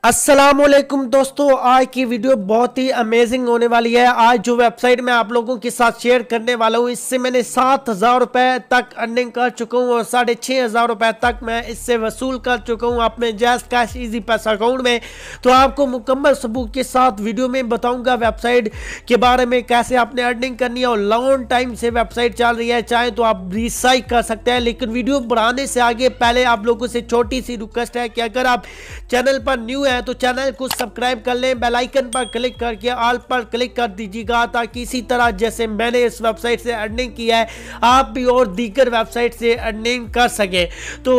अस्सलामुअलैकुम दोस्तों, आज की वीडियो बहुत ही अमेजिंग होने वाली है। आज जो वेबसाइट मैं आप लोगों के साथ शेयर करने वाला हूँ, इससे मैंने 7,000 रुपये तक अर्निंग कर चुका हूँ और 6,500 रुपये तक मैं इससे वसूल कर चुका हूँ अपने जैज़ कैश इजी पैसा अकाउंट में। तो आपको मुकम्मल सबूत के साथ वीडियो में बताऊँगा वेबसाइट के बारे में, कैसे आपने अर्निंग करनी है। और लॉन्ग टाइम से वेबसाइट चल रही है, चाहे तो आप रिसाइक कर सकते हैं। लेकिन वीडियो बढ़ाने से आगे पहले आप लोगों से छोटी सी रिक्वेस्ट है कि अगर आप चैनल पर न्यू है तो चैनल को सब्सक्राइब कर लें, बेल आइकन पर क्लिक करके ऑल पर क्लिक कर दीजिएगा, ताकि इसी तरह जैसे मैंने इस वेबसाइट से अर्निंग की है आप भी और दीगर वेबसाइट से अर्निंग कर सके। तो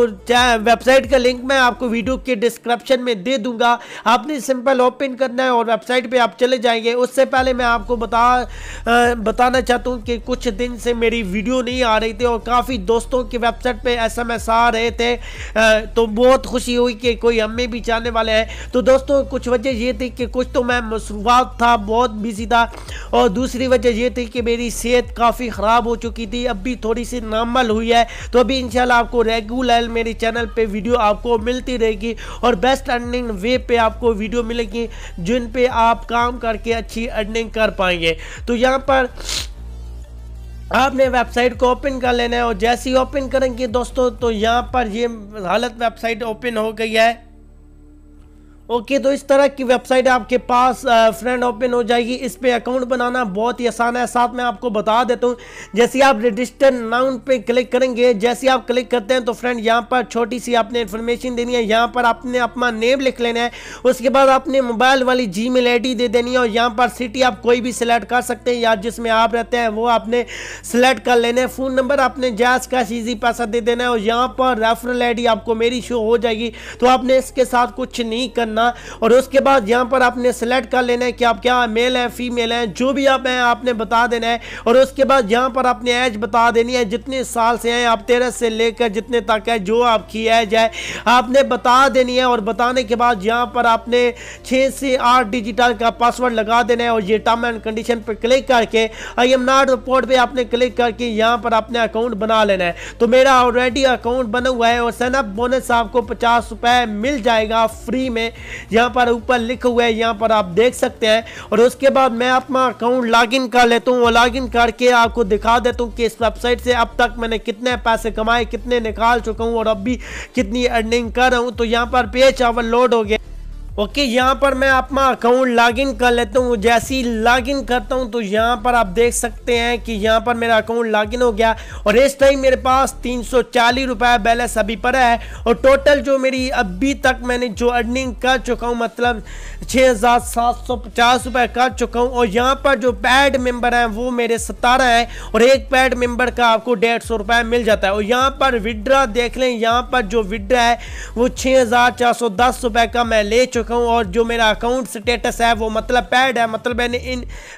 वेबसाइट का लिंक मैं आपको वीडियो के डिस्क्रिप्शन में दे दूंगा। आपने सिंपल ओपन करना है और वेबसाइट पे आप चले जाएंगे। उससे पहले मैं आपको बताना चाहता हूँ कि कुछ दिन से मेरी वीडियो नहीं आ रही थी और काफ़ी दोस्तों की वेबसाइट पे SMS आ रहे थे, तो बहुत खुशी हुई कि कोई हमें भी चाहने वाले हैं। तो दोस्तों कुछ वजह ये थी कि कुछ तो मैं मसरूफात था, बहुत बिजी था, और दूसरी वजह ये थी कि मेरी सेहत काफ़ी ख़राब हो चुकी थी। अभी थोड़ी सी नॉर्मल हुई है, तो अभी इंशाल्लाह आपको रेगुलर मेरे चैनल पे वीडियो आपको मिलती रहेगी और बेस्ट अर्निंग वे पे आपको वीडियो मिलेगी जिन पे आप काम करके अच्छी अर्निंग कर पाएंगे। तो यहाँ पर आपने वेबसाइट को ओपन कर लेना है और जैसे ही ओपन करेंगे दोस्तों, तो यहाँ पर ये हालत वेबसाइट ओपन हो गई है। ओके, तो इस तरह की वेबसाइट आपके पास फ्रेंड ओपन हो जाएगी। इस पे अकाउंट बनाना बहुत ही आसान है। साथ में आपको बता देता हूँ, जैसे आप रजिस्टर नाउ पे क्लिक करेंगे, जैसे आप क्लिक करते हैं तो फ्रेंड यहाँ पर छोटी सी आपने इन्फॉर्मेशन देनी है। यहाँ पर आपने अपना नेम लिख लेना है, उसके बाद आपने मोबाइल वाली Gmail ID दे देनी है और यहाँ पर सिटी आप कोई भी सिलेक्ट कर सकते हैं या जिसमें आप रहते हैं वो आपने सिलेक्ट कर लेना है। फ़ोन नंबर आपने जैज़ कैश इजी पैसा दे देना है और यहाँ पर रेफरल ID आपको मेरी शो हो जाएगी। तो आपने इसके साथ कुछ नहीं करना और उसके बाद यहाँ पर आपने सेलेक्ट कर लेना है कि आप क्या मेल है फीमेल है, जो भी आप हैं आपने बता देना है। और उसके बाद यहाँ पर आपने एज बता देनी है, जितने साल से हैं आप, 13 से लेकर जितने तक है जो आपकी एज है आपने बता देनी है। और बताने के बाद यहाँ पर आपने 6 से 8 डिजिटल का पासवर्ड लगा देना है और ये टर्म एंड कंडीशन पर क्लिक करके आई एम नॉट रिपोर्ट पे आपने क्लिक करके यहाँ पर अपने अकाउंट बना लेना है। तो मेरा ऑलरेडी अकाउंट बना हुआ है और साइन अप बोनस आपको 50 रुपये मिल जाएगा फ्री में। यहाँ पर ऊपर लिखा हुआ है, यहाँ पर आप देख सकते हैं। और उसके बाद मैं अपना अकाउंट लॉगिन कर लेता हूँ और लॉगिन करके आपको दिखा देता हूँ कि इस वेबसाइट से अब तक मैंने कितने पैसे कमाए, कितने निकाल चुका हूँ और अब भी कितनी अर्निंग कर रहा हूँ। तो यहाँ पर पेज ओवरलोड हो गया। ओके, यहाँ पर मैं अपना अकाउंट लॉगिन कर लेता हूँ। जैसे ही लॉगिन करता हूँ तो यहाँ पर आप देख सकते हैं कि यहाँ पर मेरा अकाउंट लॉगिन हो गया और इस टाइम मेरे पास 340 रुपये बैलेंस अभी पड़ा है। और टोटल जो मेरी अभी तक मैंने जो अर्निंग कर चुका हूँ, मतलब 6,750 रुपये कर चुका हूँ। और यहाँ पर जो पैड मेंबर हैं वो मेरे 17 हैं और एक पैड मेंबर का आपको 150 रुपये मिल जाता है। और यहाँ पर विड्रा देख लें, यहाँ पर जो विड्रा है वो 6,410 रुपये का मैं ले चुका हूं। और जो मेरा अकाउंट स्टेटस है वो मतलब पैड है, मतलब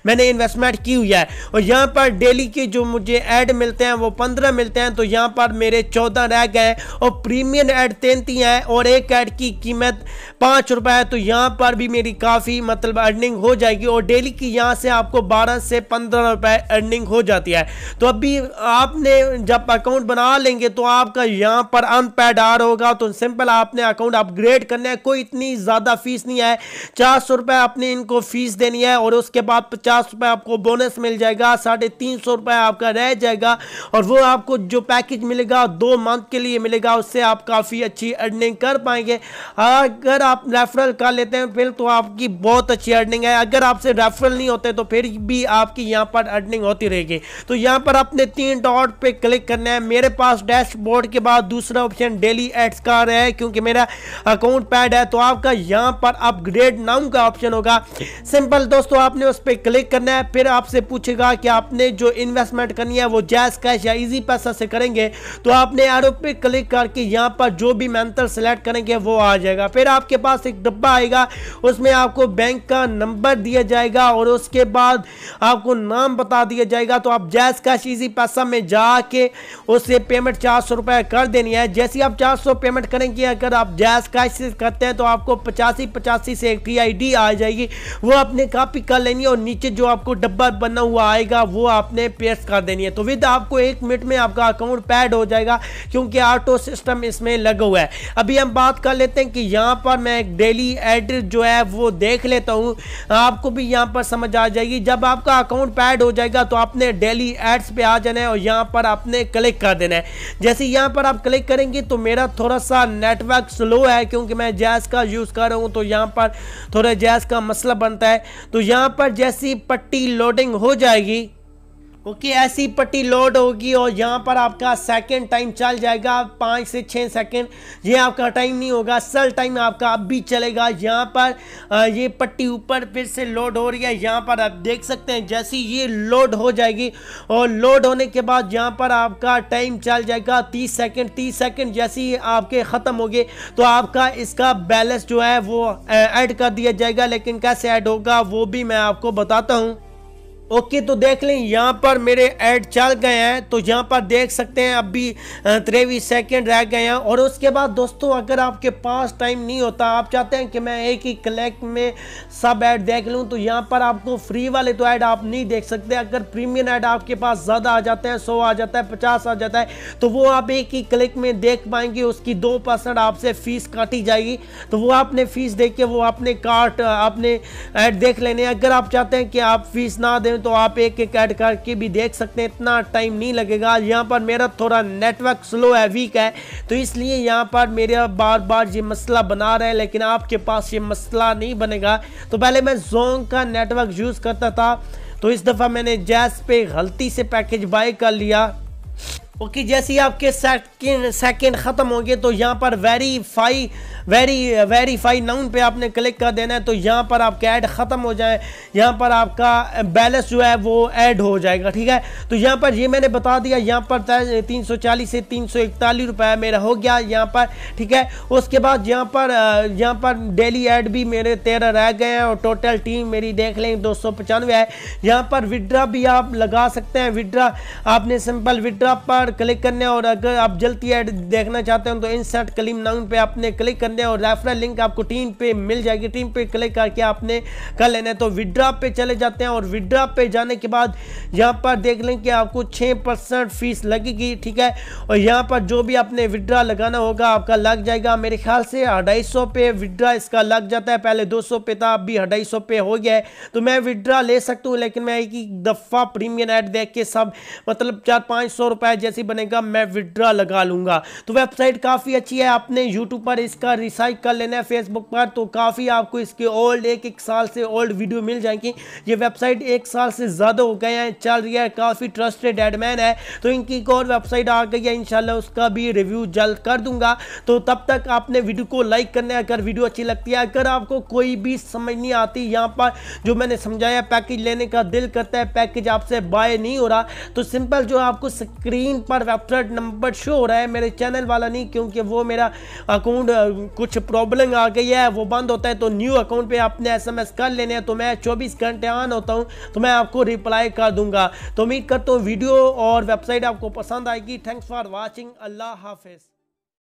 मैंने इन्वेस्टमेंट की हुई है। और यहाँ पर डेली के जो मुझे ऐड मिलते हैं वो 15 मिलते हैं, तो यहाँ पर मेरे 14 रह गए और प्रीमियम ऐड 33 है और एक ऐड की कीमत 5 रुपये है। तो यहाँ पर भी मेरी काफ़ी मतलब अर्निंग हो जाएगी और डेली की यहाँ से आपको 12 से 15 रुपये अर्निंग हो जाती है। तो अभी आपने जब अकाउंट बना लेंगे तो आपका यहाँ पर अनपैड आ रहा होगा, तो सिंपल आपने अकाउंट अपग्रेड करना है। कोई इतनी ज़्यादा फीस नहीं है, 400 रुपये आपने इनको फीस देनी है और उसके बाद 50 रुपये आपको बोनस मिल जाएगा, 350 रुपये आपका रह जाएगा। और वो आपको जो पैकेज मिलेगा 2 मंथ के लिए मिलेगा, उससे आप काफ़ी अच्छी अर्निंग कर पाएंगे। अगर आप रेफरल कर लेते हैं फिर तो आपकी बहुत अच्छी अर्निंग है। अगर आपसे रेफरल नहीं होते तो फिर भी आपकी यहाँ पर अर्निंग होती रहेगी। तो यहाँ पर आपने 3 डॉट पे क्लिक करना है। मेरे पास डैशबोर्ड के बाद दूसरा ऑप्शन डेली एड्स का है, क्योंकि मेरा अकाउंट पैड है। तो आपका यहाँ पर अपग्रेड नाउ का ऑप्शन होगा। सिंपल दोस्तों, आपने उस पर क्लिक करना है। फिर आपसे पूछेगा कि आपने जो इन्वेस्टमेंट करनी है वो जैज़ कैश या इजी पैसा से करेंगे, तो आपने एरो पे क्लिक करके यहाँ पर जो भी मेथड सेलेक्ट करेंगे वो आ जाएगा। फिर आपके पास एक डब्बा आएगा, उसमें आपको बैंक का नंबर दिया जाएगा और उसके बाद आपको नाम बता दिया जाएगा। तो आप जैज़ कैश इजी पैसा में जाके उससे पेमेंट 400 रुपये कर देनी है। जैसे आप 400 पेमेंट करेंगे, अगर आप जैज़ कैश से करते हैं तो आपको 50 85 से एक ID आ जाएगी, वो आपने कॉपी कर लेनी है और नीचे जो आपको डब्बा बना हुआ आएगा वो आपने पेस्ट कर देनी है। तो विद आपको 1 मिनट में आपका अकाउंट पैड हो जाएगा क्योंकि ऑटो सिस्टम इसमें लगा हुआ है। अभी हम बात कर लेते हैं कि यहाँ पर मैं एक डेली एड जो है वो देख लेता हूँ, आपको भी यहाँ पर समझ आ जाएगी। जब आपका अकाउंट पैड हो जाएगा तो आपने डेली एड्स पे आ जाना है और यहाँ पर आपने क्लिक कर देना है। जैसे यहाँ पर आप क्लिक करेंगे तो मेरा थोड़ा सा नेटवर्क स्लो है क्योंकि मैं जैज़ का यूज़ कर रहा हूँ, तो यहाँ पर थोड़ा जैज़ का मसला बनता है। तो यहाँ पर जैसी पट्टी लोडिंग हो जाएगी, ओके, ऐसी पट्टी लोड होगी और यहाँ पर आपका सेकंड टाइम चल जाएगा 5 से 6 सेकंड। ये आपका टाइम नहीं होगा, असल टाइम आपका अब भी चलेगा। यहाँ पर ये पट्टी ऊपर फिर से लोड हो रही है, यहाँ पर आप देख सकते हैं। जैसी ये लोड हो जाएगी और लोड होने के बाद यहाँ पर आपका टाइम चल जाएगा 30 सेकंड। 30 सेकंड जैसे ही आपके ख़त्म हो गए तो आपका इसका बैलेंस जो है वो ऐड कर दिया जाएगा। लेकिन कैसे ऐड होगा वो भी मैं आपको बताता हूँ। ओके, तो देख लें यहाँ पर मेरे ऐड चल गए हैं, तो यहाँ पर देख सकते हैं अभी 23 सेकेंड रह गए हैं। और उसके बाद दोस्तों अगर आपके पास टाइम नहीं होता, आप चाहते हैं कि मैं एक ही क्लिक में सब ऐड देख लूँ, तो यहाँ पर आपको फ्री वाले तो ऐड आप नहीं देख सकते। अगर प्रीमियम ऐड आपके पास ज़्यादा आ जाते हैं, 100 आ जाता है, 50 आ जाता है, तो वो आप एक ही क्लिक में देख पाएंगे। उसकी 2% आपसे फीस काटी जाएगी, तो वो आपने फीस दे के वो आपने आपने ऐड देख लेने। अगर आप चाहते हैं कि आप फीस ना दें तो आप एक एक ऐड करके भी देख सकते हैं, इतना टाइम नहीं लगेगा। यहाँ पर मेरा थोड़ा नेटवर्क स्लो है, वीक है, तो इसलिए यहाँ पर मेरा बार बार ये मसला बना रहा है, लेकिन आपके पास ये मसला नहीं बनेगा। तो पहले मैं जोंग का नेटवर्क यूज़ करता था, तो इस दफ़ा मैंने जैज़ पे गलती से पैकेज बाय कर लिया। ओके, जैसे ही आपके सेकंड ख़त्म होंगे तो यहाँ पर वेरीफाई नाउन पे आपने क्लिक कर देना है। तो यहाँ पर आपका ऐड ख़त्म हो जाए, यहाँ पर आपका बैलेंस जो है वो ऐड हो जाएगा, ठीक है। तो यहाँ पर ये मैंने बता दिया, यहाँ पर 340 से 341 रुपये मेरा हो गया यहाँ पर, ठीक है। उसके बाद यहाँ पर डेली ऐड भी मेरे 13 रह गए हैं और टोटल टीम मेरी देख लें 295 है। यहाँ पर विड्रा भी आप लगा सकते हैं। विड्रा आपने सिंपल विड्रा पर क्लिक करने, और अगर आप जल्दी ऐड देखना चाहते हो तो इंसर्ट क्लेम नाउन पे आपने क्लिक करने और रेफरल लिंक आपको टीम पे मिल जाएगी। टीम पे क्लिक करके आपने कर लेना है। तो विड्रा पे चले जाते हैं और विड्रा पे जाने के बाद यहाँ पर देख लें कि आपको 6% फीस लगेगी, ठीक है। और यहाँ पर जो भी आपने विड्रा लगाना होगा आपका लग जाएगा। मेरे ख्याल से 250 पे विड्रा इसका लग जाता है, पहले 200 पे था, अभी 250 पे हो गया है। तो मैं विड्रा ले सकता हूँ, लेकिन मैं एक ही दफ़ा प्रीमियम ऐड देख के सब मतलब 400-500 रुपये जैसी बनेगा मैं विड्रा लगा लूंगा। तो वेबसाइट काफ़ी अच्छी है, आपने यूट्यूब पर इसका रिसाइक कर लेना है, फेसबुक पर तो काफ़ी आपको इसके ओल्ड एक साल से ओल्ड वीडियो मिल जाएंगी। ये वेबसाइट 1 साल से ज़्यादा हो गए हैं, चल रही है, काफ़ी ट्रस्टेड एडमैन है। तो इनकी एक और वेबसाइट आ गई है, इंशाल्लाह उसका भी रिव्यू जल्द कर दूंगा। तो तब तक आपने वीडियो को लाइक करना है अगर वीडियो अच्छी लगती है। अगर आपको कोई भी समझ नहीं आती, यहाँ पर जो मैंने समझाया पैकेज लेने का दिल करता है, पैकेज आपसे बाय नहीं हो रहा, तो सिंपल जो आपको स्क्रीन पर वेबसाइट नंबर शो हो रहा है, मेरे चैनल वाला नहीं, क्योंकि वो मेरा अकाउंट कुछ प्रॉब्लम आ गई है, वो बंद होता है। तो न्यू अकाउंट पे आपने SMS कर लेने हैं, तो मैं 24 घंटे ऑन होता हूँ, तो मैं आपको रिप्लाई कर दूंगा। तो उम्मीद करता हूँ वीडियो और वेबसाइट आपको पसंद आएगी। थैंक्स फॉर वॉचिंग, अल्लाह हाफिज़।